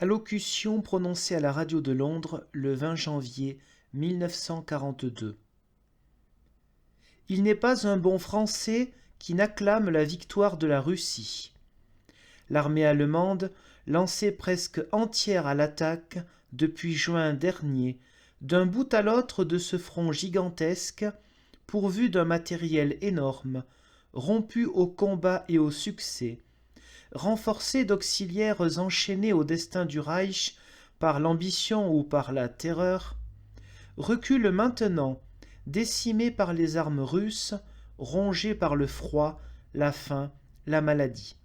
Allocution prononcée à la radio de Londres le 20 janvier 1942. Il n'est pas un bon Français qui n'acclame la victoire de la Russie. L'armée allemande, lancée presque entière à l'attaque depuis juin dernier, d'un bout à l'autre de ce front gigantesque, pourvu d'un matériel énorme, rompu au combat et au succès, renforcé d'auxiliaires enchaînés au destin du Reich par l'ambition ou par la terreur, recule maintenant, décimé par les armes russes, rongé par le froid, la faim, la maladie.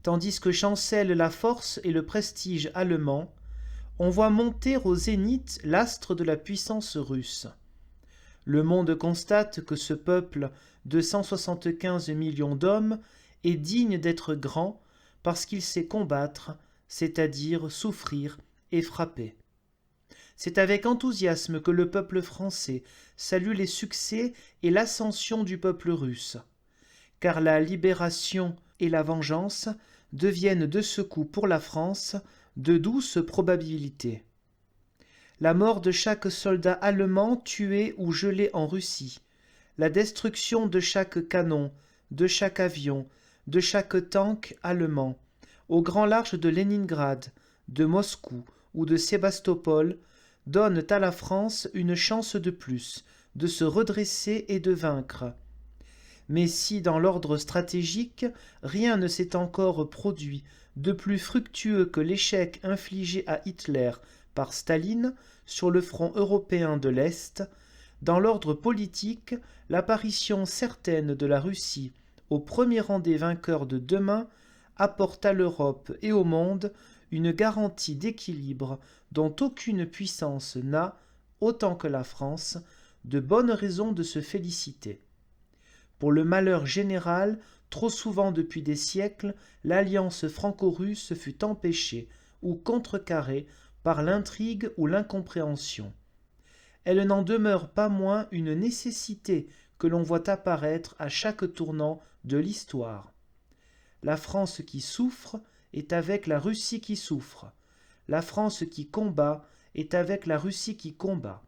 Tandis que chancellent la force et le prestige allemands, on voit monter au zénith l'astre de la puissance russe. Le monde constate que ce peuple de 175 millions d'hommes est digne d'être grand parce qu'il sait combattre, c'est-à-dire souffrir et frapper. C'est avec enthousiasme que le peuple français salue les succès et l'ascension du peuple russe, car la libération et la vengeance deviennent de ce coup pour la France de douces probabilités. La mort de chaque soldat allemand tué ou gelé en Russie, la destruction de chaque canon, de chaque avion, de chaque tank allemand, au grand large de Leningrad, de Moscou ou de Sébastopol, donnent à la France une chance de plus de se redresser et de vaincre. Mais si dans l'ordre stratégique, rien ne s'est encore produit de plus fructueux que l'échec infligé à Hitler par Staline sur le front européen de l'Est, dans l'ordre politique, l'apparition certaine de la Russie au premier rang des vainqueurs de demain apporte à l'Europe et au monde une garantie d'équilibre dont aucune puissance n'a, autant que la France, de bonnes raisons de se féliciter. Pour le malheur général, trop souvent depuis des siècles, l'alliance franco-russe fut empêchée ou contrecarrée par l'intrigue ou l'incompréhension. Elle n'en demeure pas moins une nécessité que l'on voit apparaître à chaque tournant de l'histoire. La France qui souffre est avec la Russie qui souffre. La France qui combat est avec la Russie qui combat.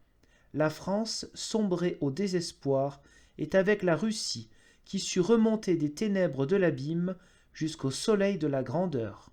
La France, sombrée au désespoir, est avec la Russie qui sut remonter des ténèbres de l'abîme jusqu'au soleil de la grandeur.